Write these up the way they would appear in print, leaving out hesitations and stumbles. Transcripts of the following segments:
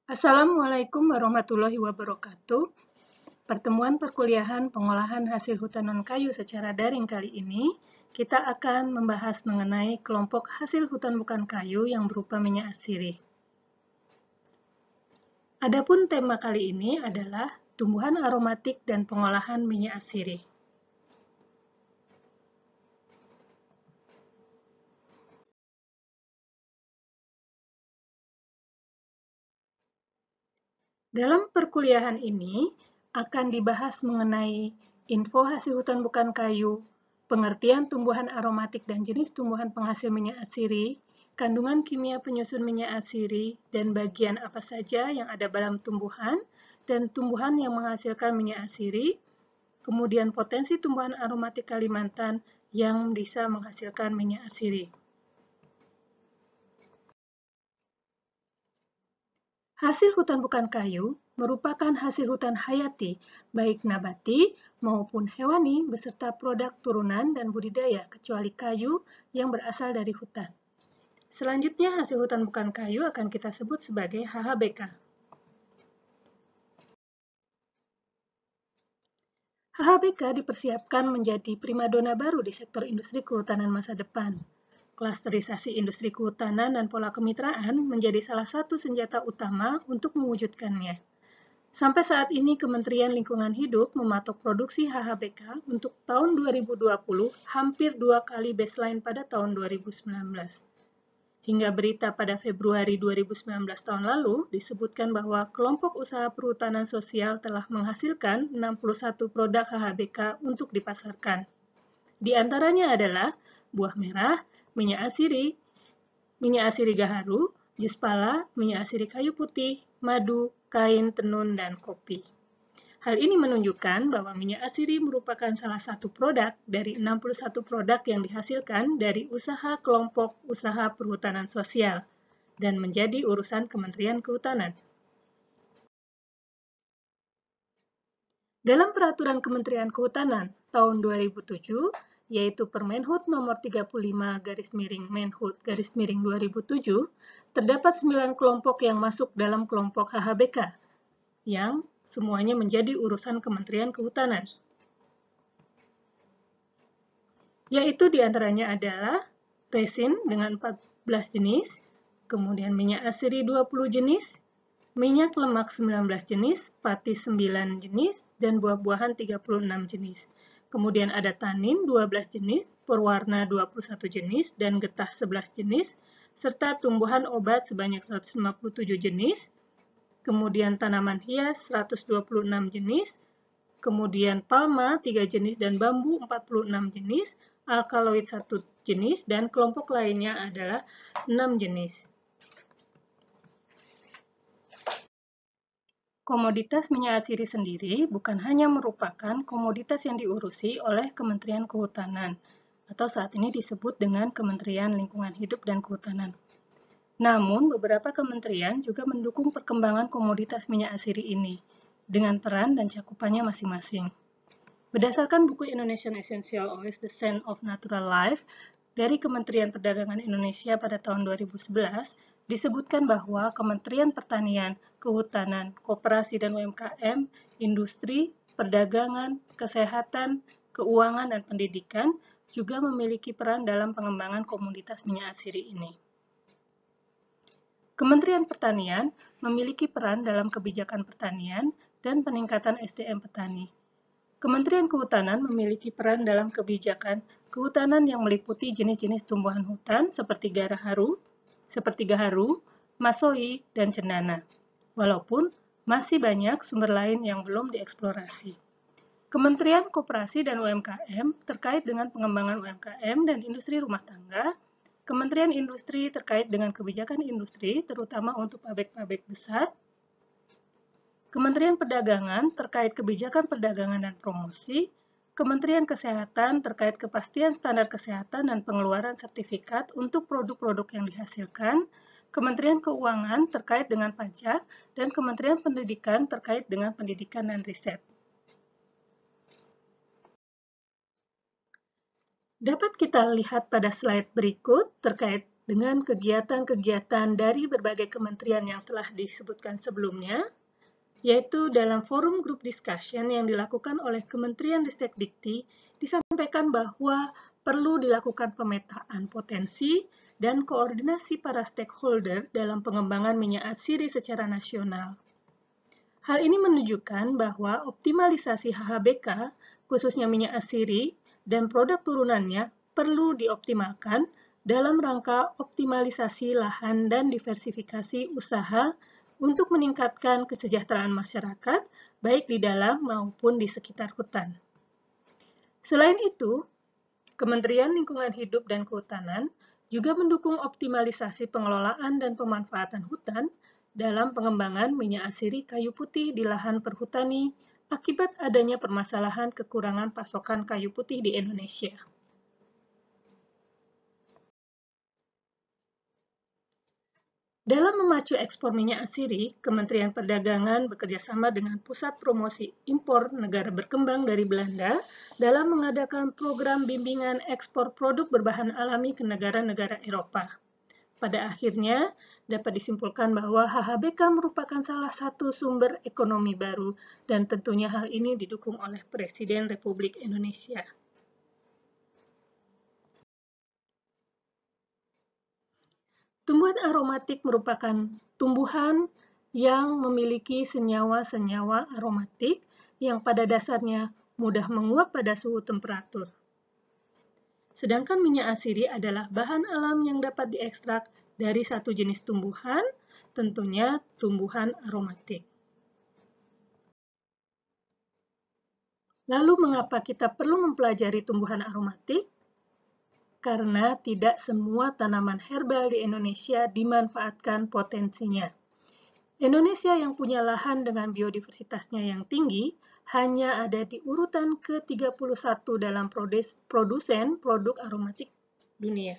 Assalamualaikum warahmatullahi wabarakatuh. Pertemuan perkuliahan pengolahan hasil hutan non-kayu secara daring kali ini, kita akan membahas mengenai kelompok hasil hutan bukan kayu yang berupa minyak sirih. Adapun tema kali ini adalah tumbuhan aromatik dan pengolahan minyak sirih. Dalam perkuliahan ini akan dibahas mengenai info hasil hutan bukan kayu, pengertian tumbuhan aromatik dan jenis tumbuhan penghasil minyak asiri, kandungan kimia penyusun minyak asiri, dan bagian apa saja yang ada dalam tumbuhan, dan tumbuhan yang menghasilkan minyak asiri, kemudian potensi tumbuhan aromatik Kalimantan yang bisa menghasilkan minyak asiri. Hasil hutan bukan kayu merupakan hasil hutan hayati, baik nabati maupun hewani beserta produk turunan dan budidaya kecuali kayu yang berasal dari hutan. Selanjutnya, hasil hutan bukan kayu akan kita sebut sebagai HHBK. HHBK dipersiapkan menjadi primadona baru di sektor industri kehutanan masa depan. Klasterisasi industri kehutanan dan pola kemitraan menjadi salah satu senjata utama untuk mewujudkannya. Sampai saat ini, Kementerian Lingkungan Hidup mematok produksi HHBK untuk tahun 2020 hampir 2 kali baseline pada tahun 2019. Hingga berita pada Februari 2019 tahun lalu disebutkan bahwa kelompok usaha perhutanan sosial telah menghasilkan 61 produk HHBK untuk dipasarkan. Di antaranya adalah buah merah, minyak asiri gaharu, jus pala, minyak asiri kayu putih, madu, kain, tenun, dan kopi. Hal ini menunjukkan bahwa minyak asiri merupakan salah satu produk dari 61 produk yang dihasilkan dari usaha kelompok usaha perhutanan sosial dan menjadi urusan Kementerian Kehutanan. Dalam Peraturan Kementerian Kehutanan tahun 2007, yaitu Permenhub nomor 35-Menhub-2007, terdapat 9 kelompok yang masuk dalam kelompok HHBK, yang semuanya menjadi urusan Kementerian Kehutanan. Yaitu diantaranya adalah resin dengan 14 jenis, kemudian minyak asiri 20 jenis, minyak lemak 19 jenis, pati 9 jenis, dan buah-buahan 36 jenis. Kemudian ada tanin 12 jenis, pewarna 21 jenis, dan getah 11 jenis, serta tumbuhan obat sebanyak 157 jenis, kemudian tanaman hias 126 jenis, kemudian palma 3 jenis dan bambu 46 jenis, alkaloid 1 jenis, dan kelompok lainnya adalah 6 jenis. Komoditas minyak asiri sendiri bukan hanya merupakan komoditas yang diurusi oleh Kementerian Kehutanan, atau saat ini disebut dengan Kementerian Lingkungan Hidup dan Kehutanan. Namun, beberapa kementerian juga mendukung perkembangan komoditas minyak asiri ini, dengan peran dan cakupannya masing-masing. Berdasarkan buku Indonesian Essential Oils, The Scent of Natural Life, dari Kementerian Perdagangan Indonesia pada tahun 2011, disebutkan bahwa Kementerian Pertanian, Kehutanan, Koperasi dan UMKM, Industri, Perdagangan, Kesehatan, Keuangan, dan Pendidikan juga memiliki peran dalam pengembangan komoditas minyak asiri ini. Kementerian Pertanian memiliki peran dalam kebijakan pertanian dan peningkatan SDM petani. Kementerian Kehutanan memiliki peran dalam kebijakan kehutanan yang meliputi jenis-jenis tumbuhan hutan seperti gaharu, masoi, dan cendana, walaupun masih banyak sumber lain yang belum dieksplorasi. Kementerian Koperasi dan UMKM terkait dengan pengembangan UMKM dan industri rumah tangga, Kementerian Industri terkait dengan kebijakan industri, terutama untuk pabrik-pabrik besar, Kementerian Perdagangan terkait kebijakan perdagangan dan promosi, Kementerian Kesehatan terkait kepastian standar kesehatan dan pengeluaran sertifikat untuk produk-produk yang dihasilkan, Kementerian Keuangan terkait dengan pajak, dan Kementerian Pendidikan terkait dengan pendidikan dan riset. Dapat kita lihat pada slide berikut terkait dengan kegiatan-kegiatan dari berbagai kementerian yang telah disebutkan sebelumnya, yaitu dalam forum group discussion yang dilakukan oleh Kementerian Ristekdikti, disampaikan bahwa perlu dilakukan pemetaan potensi dan koordinasi para stakeholder dalam pengembangan minyak asiri secara nasional. Hal ini menunjukkan bahwa optimalisasi HHBK, khususnya minyak asiri, dan produk turunannya perlu dioptimalkan dalam rangka optimalisasi lahan dan diversifikasi usaha untuk meningkatkan kesejahteraan masyarakat, baik di dalam maupun di sekitar hutan. Selain itu, Kementerian Lingkungan Hidup dan Kehutanan juga mendukung optimalisasi pengelolaan dan pemanfaatan hutan dalam pengembangan minyak asiri kayu putih di lahan perhutani akibat adanya permasalahan kekurangan pasokan kayu putih di Indonesia. Dalam memacu ekspor minyak asiri, Kementerian Perdagangan bekerjasama dengan Pusat Promosi Impor Negara Berkembang dari Belanda dalam mengadakan program bimbingan ekspor produk berbahan alami ke negara-negara Eropa. Pada akhirnya, dapat disimpulkan bahwa HHBK merupakan salah satu sumber ekonomi baru dan tentunya hal ini didukung oleh Presiden Republik Indonesia. Tumbuhan aromatik merupakan tumbuhan yang memiliki senyawa-senyawa aromatik yang pada dasarnya mudah menguap pada suhu temperatur. Sedangkan minyak asiri adalah bahan alam yang dapat diekstrak dari satu jenis tumbuhan, tentunya tumbuhan aromatik. Lalu mengapa kita perlu mempelajari tumbuhan aromatik? Karena tidak semua tanaman herbal di Indonesia dimanfaatkan potensinya. Indonesia yang punya lahan dengan biodiversitasnya yang tinggi hanya ada di urutan ke-31 dalam produsen produk aromatik dunia.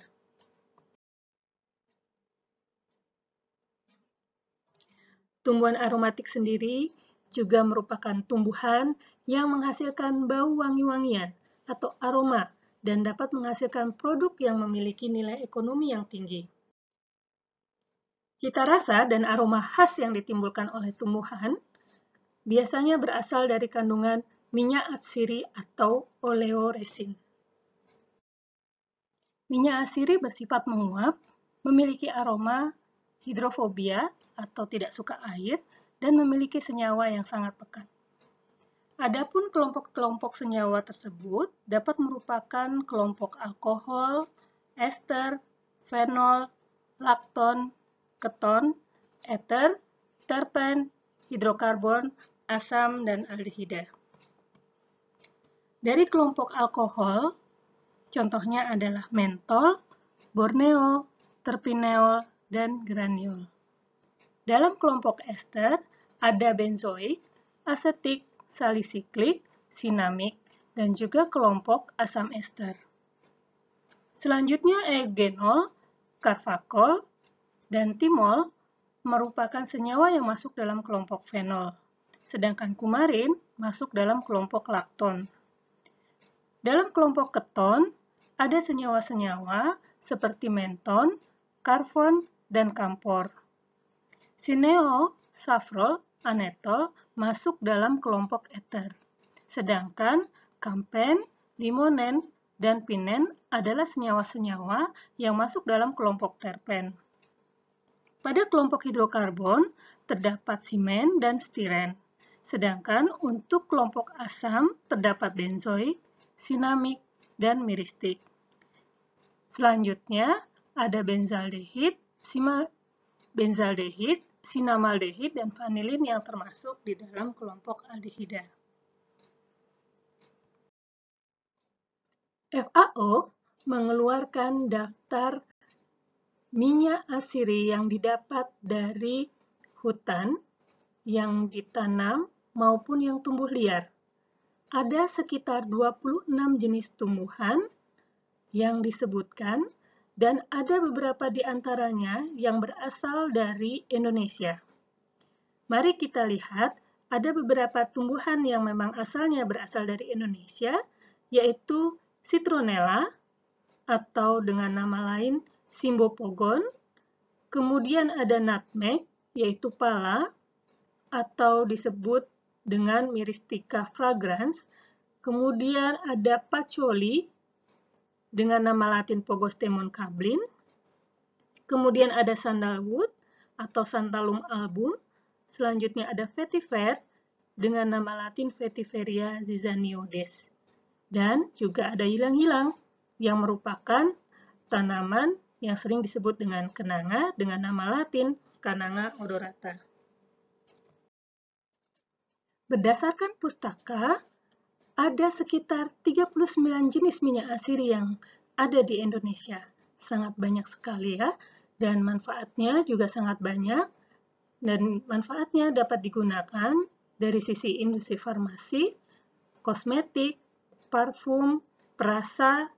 Tumbuhan aromatik sendiri juga merupakan tumbuhan yang menghasilkan bau wangi-wangian atau aroma dan dapat menghasilkan produk yang memiliki nilai ekonomi yang tinggi. Cita rasa dan aroma khas yang ditimbulkan oleh tumbuhan biasanya berasal dari kandungan minyak asiri atau oleoresin. Minyak asiri bersifat menguap, memiliki aroma hidrofobia atau tidak suka air, dan memiliki senyawa yang sangat pekat. Adapun kelompok-kelompok senyawa tersebut dapat merupakan kelompok alkohol, ester, fenol, lakton, keton, eter, terpen, hidrokarbon, asam, dan aldehida. Dari kelompok alkohol, contohnya adalah mentol, borneo, terpineol, dan graniol. Dalam kelompok ester, ada benzoik, asetik, salisiklik, sinamik, dan juga kelompok asam ester. Selanjutnya eugenol, karvakol, dan timol merupakan senyawa yang masuk dalam kelompok fenol, sedangkan kumarin masuk dalam kelompok lakton. Dalam kelompok keton, ada senyawa-senyawa seperti menton, karfon, dan kampor. Sineol, safrol, anetol masuk dalam kelompok eter. Sedangkan kampen, limonen, dan pinen adalah senyawa-senyawa yang masuk dalam kelompok terpen. Pada kelompok hidrokarbon terdapat simen dan stiren. Sedangkan untuk kelompok asam terdapat benzoik, sinamik, dan miristik. Selanjutnya ada benzaldehid, sinamaldehid, dan vanilin yang termasuk di dalam kelompok aldehida. FAO mengeluarkan daftar minyak asiri yang didapat dari hutan yang ditanam maupun yang tumbuh liar. Ada sekitar 26 jenis tumbuhan yang disebutkan dan ada beberapa di antaranya yang berasal dari Indonesia. Mari kita lihat, ada beberapa tumbuhan yang memang asalnya berasal dari Indonesia, yaitu citronella atau dengan nama lain Cymbopogon, kemudian ada nutmeg, yaitu pala, atau disebut dengan Myristica fragrans, kemudian ada patchouli, dengan nama latin Pogostemon cablin, kemudian ada sandalwood, atau Santalum album, selanjutnya ada vetiver, dengan nama latin Vetiveria zizanioides. Dan juga ada ylang-ylang, yang merupakan tanaman yang sering disebut dengan kenanga dengan nama latin Cananga odorata. Berdasarkan pustaka, ada sekitar 39 jenis minyak asiri yang ada di Indonesia. Sangat banyak sekali ya, dan manfaatnya juga sangat banyak. Dan manfaatnya dapat digunakan dari sisi industri farmasi, kosmetik, parfum, perasa,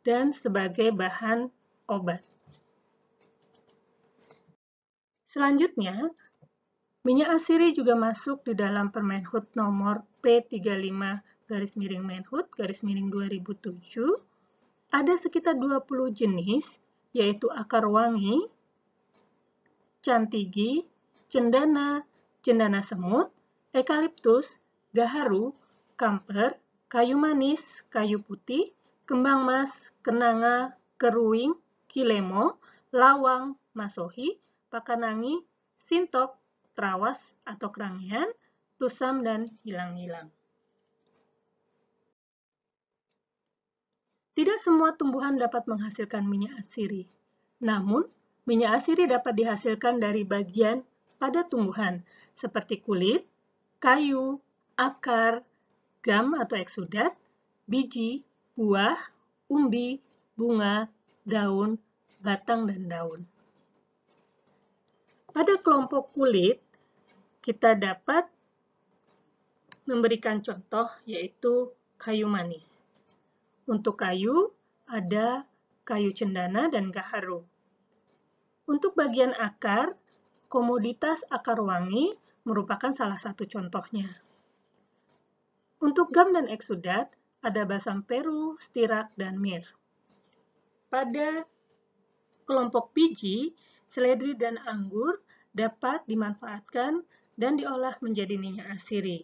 dan sebagai bahan obat. Selanjutnya, minyak asiri juga masuk di dalam Permenhub nomor P35-Menhub-2007. Ada sekitar 20 jenis, yaitu akar wangi, cantigi, cendana, cendana semut, eukaliptus, gaharu, kamper, kayu manis, kayu putih, kembang mas, kenanga, keruing, kilemo, lawang, masohi, pakanangi, sintok, trawas atau kerangian, tusam, dan ylang-ylang. Tidak semua tumbuhan dapat menghasilkan minyak asiri. Namun, minyak asiri dapat dihasilkan dari bagian pada tumbuhan, seperti kulit, kayu, akar, gam atau eksudat, biji, buah, umbi, bunga, daun, batang, dan daun. Pada kelompok kulit, kita dapat memberikan contoh, yaitu kayu manis. Untuk kayu, ada kayu cendana dan gaharu. Untuk bagian akar, komoditas akar wangi merupakan salah satu contohnya. Untuk gam dan eksudat, ada balsam peru, stirak, dan mir. Pada kelompok biji, seledri dan anggur dapat dimanfaatkan dan diolah menjadi minyak asiri.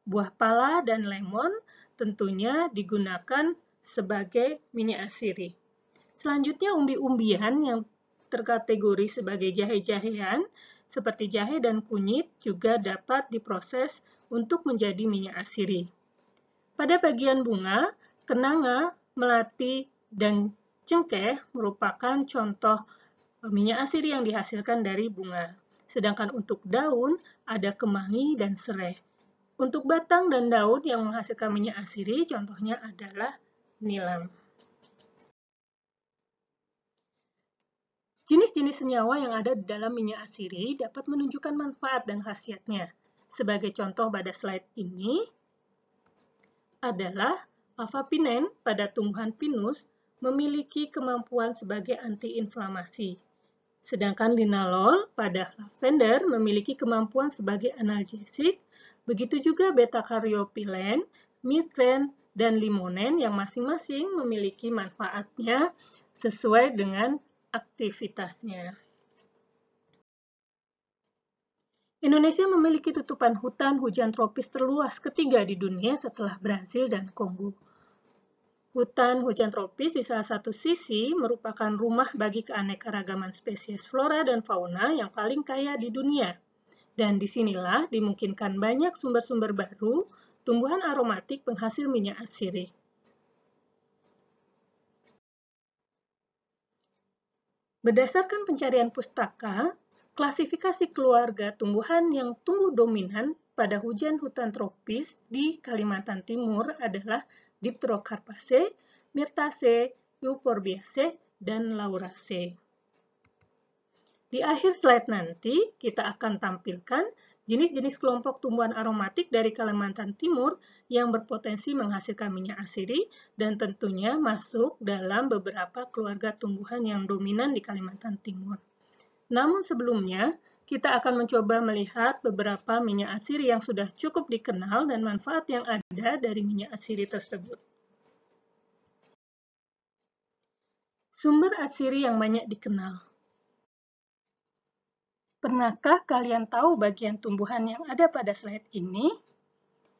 Buah pala dan lemon tentunya digunakan sebagai minyak asiri. Selanjutnya, umbi-umbian yang terkategori sebagai jahe-jahean, seperti jahe dan kunyit, juga dapat diproses untuk menjadi minyak asiri. Pada bagian bunga, kenanga, melati, dan cengkeh merupakan contoh minyak asiri yang dihasilkan dari bunga. Sedangkan untuk daun, ada kemangi dan serai. Untuk batang dan daun yang menghasilkan minyak asiri, contohnya adalah nilam. Jenis-jenis senyawa yang ada di dalam minyak asiri dapat menunjukkan manfaat dan khasiatnya. Sebagai contoh pada slide ini adalah avapinen pada tumbuhan pinus memiliki kemampuan sebagai antiinflamasi. Sedangkan linalol pada lavender memiliki kemampuan sebagai analgesik, begitu juga beta-karyopylen, migren, dan limonen yang masing-masing memiliki manfaatnya sesuai dengan aktivitasnya. Indonesia memiliki tutupan hutan hujan tropis terluas ketiga di dunia setelah Brasil dan Kongo. Hutan hujan tropis di salah satu sisi merupakan rumah bagi keanekaragaman spesies flora dan fauna yang paling kaya di dunia. Dan disinilah dimungkinkan banyak sumber-sumber baru tumbuhan aromatik penghasil minyak asiri. Berdasarkan pencarian pustaka, klasifikasi keluarga tumbuhan yang tumbuh dominan pada hujan hutan tropis di Kalimantan Timur adalah Dipterocarpaceae, Myrtaceae, Euphorbiaceae, dan Lauraceae. Di akhir slide nanti, kita akan tampilkan jenis-jenis kelompok tumbuhan aromatik dari Kalimantan Timur yang berpotensi menghasilkan minyak asiri dan tentunya masuk dalam beberapa keluarga tumbuhan yang dominan di Kalimantan Timur. Namun sebelumnya, kita akan mencoba melihat beberapa minyak asiri yang sudah cukup dikenal dan manfaat yang ada dari minyak asiri tersebut. Sumber atsiri yang banyak dikenal. Pernahkah kalian tahu bagian tumbuhan yang ada pada slide ini?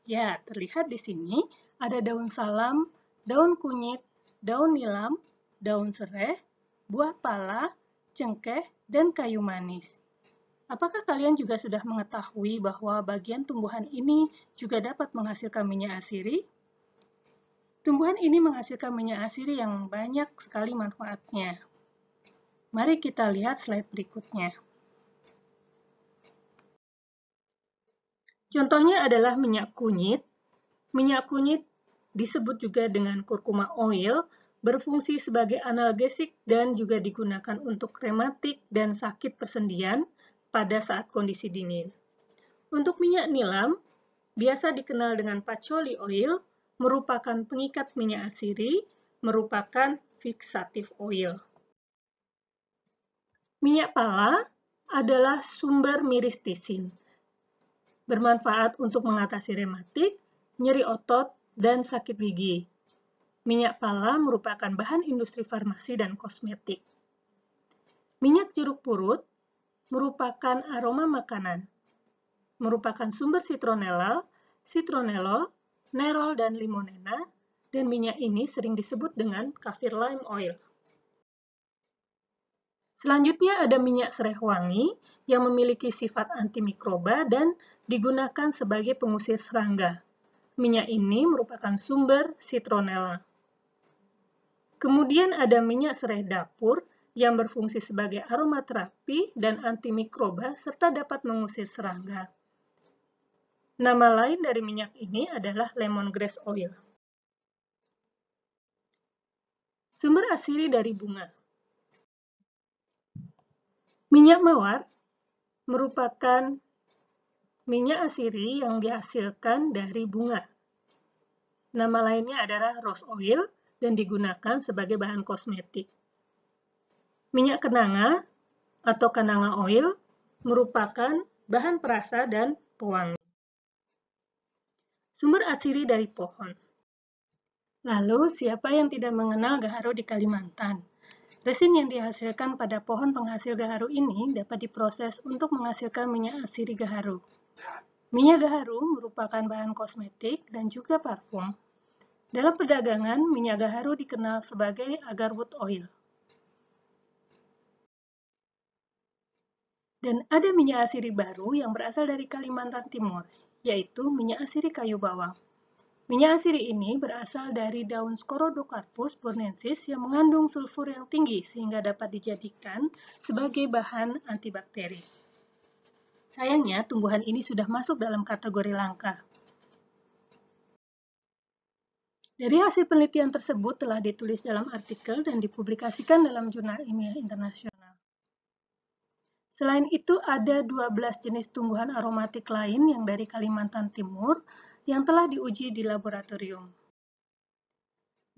Ya, terlihat di sini ada daun salam, daun kunyit, daun nilam, daun sereh, buah pala, cengkeh, dan kayu manis. Apakah kalian juga sudah mengetahui bahwa bagian tumbuhan ini juga dapat menghasilkan minyak asiri? Tumbuhan ini menghasilkan minyak asiri yang banyak sekali manfaatnya. Mari kita lihat slide berikutnya. Contohnya adalah minyak kunyit. Minyak kunyit disebut juga dengan kurkuma oil, berfungsi sebagai analgesik dan juga digunakan untuk rematik dan sakit persendian pada saat kondisi dingin. Untuk minyak nilam, biasa dikenal dengan patchouli oil, merupakan pengikat minyak asiri, merupakan fixative oil. Minyak pala adalah sumber miristisin, bermanfaat untuk mengatasi rematik, nyeri otot, dan sakit gigi. Minyak pala merupakan bahan industri farmasi dan kosmetik. Minyak jeruk purut merupakan aroma makanan, merupakan sumber citronella, citronellol, nerol, dan limonena, dan minyak ini sering disebut dengan kaffir lime oil. Selanjutnya ada minyak sereh wangi yang memiliki sifat antimikroba dan digunakan sebagai pengusir serangga. Minyak ini merupakan sumber citronella. Kemudian ada minyak sereh dapur yang berfungsi sebagai aromaterapi dan antimikroba serta dapat mengusir serangga. Nama lain dari minyak ini adalah lemongrass oil. Sumber asiri dari bunga. Minyak mawar merupakan minyak asiri yang dihasilkan dari bunga. Nama lainnya adalah rose oil dan digunakan sebagai bahan kosmetik. Minyak kenanga atau kananga oil merupakan bahan perasa dan pewangi. Sumber asiri dari pohon. Lalu, siapa yang tidak mengenal gaharu di Kalimantan? Resin yang dihasilkan pada pohon penghasil gaharu ini dapat diproses untuk menghasilkan minyak asiri gaharu. Minyak gaharu merupakan bahan kosmetik dan juga parfum. Dalam perdagangan, minyak gaharu dikenal sebagai agarwood oil. Dan ada minyak asiri baru yang berasal dari Kalimantan Timur, yaitu minyak asiri kayu bawang. Minyak asiri ini berasal dari daun Scorodocarpus bornensis yang mengandung sulfur yang tinggi sehingga dapat dijadikan sebagai bahan antibakteri. Sayangnya, tumbuhan ini sudah masuk dalam kategori langka. Dari hasil penelitian tersebut telah ditulis dalam artikel dan dipublikasikan dalam jurnal ilmiah internasional. Selain itu, ada 12 jenis tumbuhan aromatik lain yang dari Kalimantan Timur yang telah diuji di laboratorium.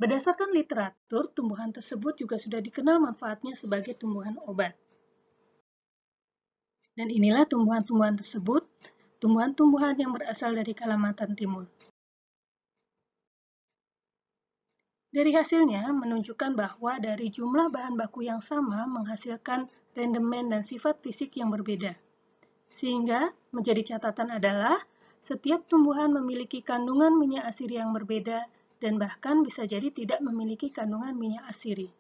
Berdasarkan literatur, tumbuhan tersebut juga sudah dikenal manfaatnya sebagai tumbuhan obat. Dan inilah tumbuhan-tumbuhan tersebut, tumbuhan-tumbuhan yang berasal dari Kalimantan Timur. Dari hasilnya menunjukkan bahwa dari jumlah bahan baku yang sama menghasilkan rendemen dan sifat fisik yang berbeda. Sehingga menjadi catatan adalah setiap tumbuhan memiliki kandungan minyak asiri yang berbeda dan bahkan bisa jadi tidak memiliki kandungan minyak asiri.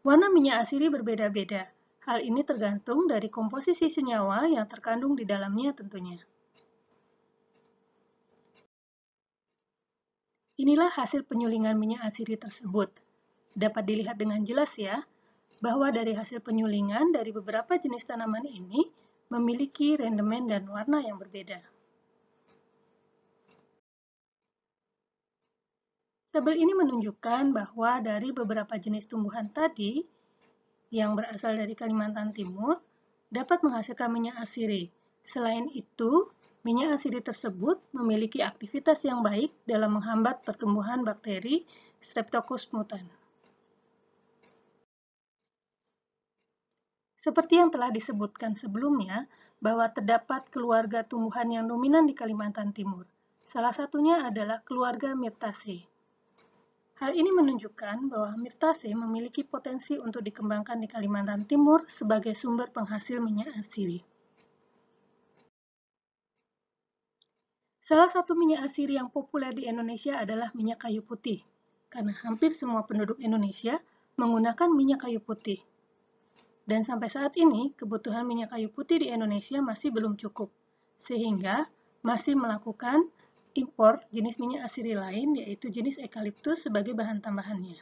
Warna minyak asiri berbeda-beda. Hal ini tergantung dari komposisi senyawa yang terkandung di dalamnya tentunya. Inilah hasil penyulingan minyak asiri tersebut. Dapat dilihat dengan jelas ya, bahwa dari hasil penyulingan dari beberapa jenis tanaman ini memiliki rendemen dan warna yang berbeda. Tabel ini menunjukkan bahwa dari beberapa jenis tumbuhan tadi yang berasal dari Kalimantan Timur dapat menghasilkan minyak asiri. Selain itu, minyak asiri tersebut memiliki aktivitas yang baik dalam menghambat pertumbuhan bakteri Streptococcus mutans. Seperti yang telah disebutkan sebelumnya, bahwa terdapat keluarga tumbuhan yang dominan di Kalimantan Timur. Salah satunya adalah keluarga Myrtaceae. Hal ini menunjukkan bahwa Mirtase memiliki potensi untuk dikembangkan di Kalimantan Timur sebagai sumber penghasil minyak asiri. Salah satu minyak asiri yang populer di Indonesia adalah minyak kayu putih, karena hampir semua penduduk Indonesia menggunakan minyak kayu putih. Dan sampai saat ini, kebutuhan minyak kayu putih di Indonesia masih belum cukup, sehingga masih melakukan impor jenis minyak asiri lain, yaitu jenis eukaliptus sebagai bahan tambahannya.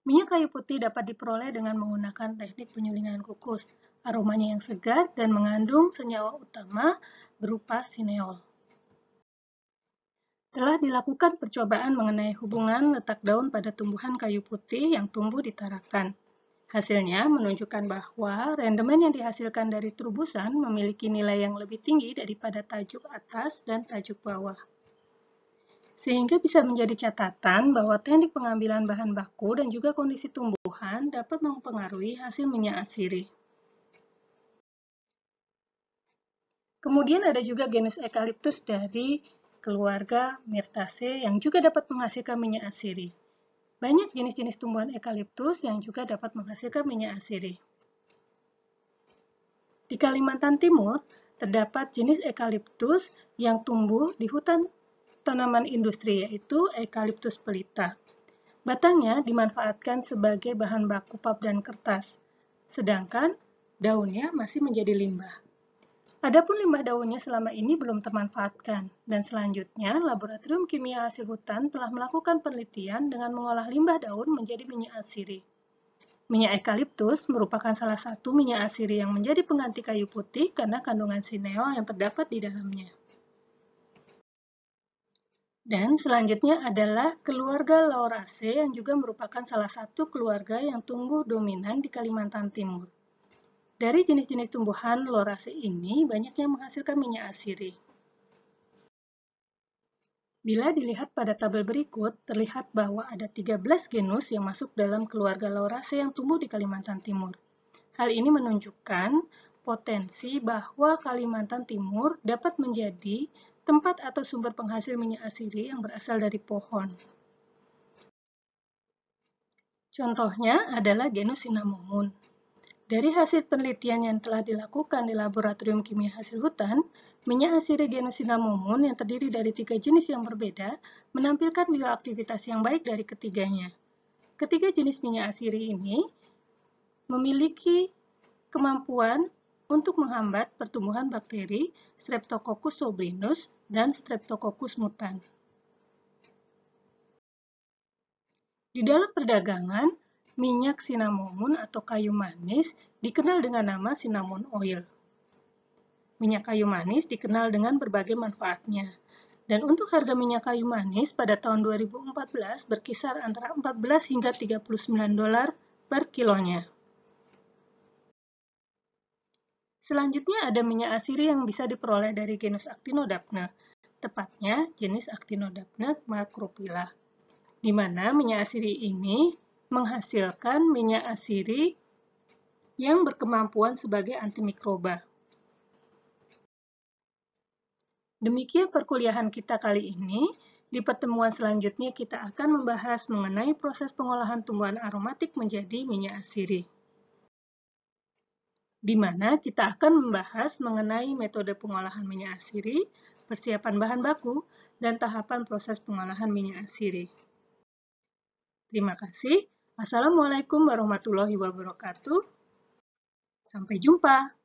Minyak kayu putih dapat diperoleh dengan menggunakan teknik penyulingan kukus. Aromanya yang segar dan mengandung senyawa utama berupa sineol. Telah dilakukan percobaan mengenai hubungan letak daun pada tumbuhan kayu putih yang tumbuh di Tarakan. Hasilnya menunjukkan bahwa rendemen yang dihasilkan dari terubusan memiliki nilai yang lebih tinggi daripada tajuk atas dan tajuk bawah. Sehingga bisa menjadi catatan bahwa teknik pengambilan bahan baku dan juga kondisi tumbuhan dapat mempengaruhi hasil minyak asiri. Kemudian ada juga genus eukaliptus dari keluarga Myrtaceae yang juga dapat menghasilkan minyak asiri. Banyak jenis-jenis tumbuhan eukaliptus yang juga dapat menghasilkan minyak asiri. Di Kalimantan Timur, terdapat jenis eukaliptus yang tumbuh di hutan tanaman industri, yaitu eukaliptus pelita. Batangnya dimanfaatkan sebagai bahan baku pulp dan kertas, sedangkan daunnya masih menjadi limbah. Adapun limbah daunnya selama ini belum termanfaatkan, dan selanjutnya Laboratorium Kimia Hasil Hutan telah melakukan penelitian dengan mengolah limbah daun menjadi minyak asiri. Minyak eukaliptus merupakan salah satu minyak asiri yang menjadi pengganti kayu putih karena kandungan sineol yang terdapat di dalamnya. Dan selanjutnya adalah keluarga Lauraceae yang juga merupakan salah satu keluarga yang tumbuh dominan di Kalimantan Timur. Dari jenis-jenis tumbuhan Lauraceae ini, banyak yang menghasilkan minyak asiri. Bila dilihat pada tabel berikut, terlihat bahwa ada 13 genus yang masuk dalam keluarga Lauraceae yang tumbuh di Kalimantan Timur. Hal ini menunjukkan potensi bahwa Kalimantan Timur dapat menjadi tempat atau sumber penghasil minyak asiri yang berasal dari pohon. Contohnya adalah genus Cinnamomum. Dari hasil penelitian yang telah dilakukan di Laboratorium Kimia Hasil Hutan, minyak asiri genus Cinnamomum yang terdiri dari 3 jenis yang berbeda menampilkan bioaktivitas yang baik dari ketiganya. Ketiga jenis minyak asiri ini memiliki kemampuan untuk menghambat pertumbuhan bakteri Streptococcus sobrinus dan Streptococcus mutan. Di dalam perdagangan, minyak cinnamomum atau kayu manis dikenal dengan nama cinnamon oil. Minyak kayu manis dikenal dengan berbagai manfaatnya. Dan untuk harga minyak kayu manis pada tahun 2014 berkisar antara 14 hingga 39 dolar per kilonya. Selanjutnya ada minyak asiri yang bisa diperoleh dari genus Actinodapne, tepatnya jenis Actinodapne macrophylla, di mana minyak asiri ini menghasilkan minyak asiri yang berkemampuan sebagai antimikroba. Demikian perkuliahan kita kali ini. Di pertemuan selanjutnya kita akan membahas mengenai proses pengolahan tumbuhan aromatik menjadi minyak asiri, di mana kita akan membahas mengenai metode pengolahan minyak asiri, persiapan bahan baku, dan tahapan proses pengolahan minyak asiri. Terima kasih. Assalamualaikum warahmatullahi wabarakatuh. Sampai jumpa.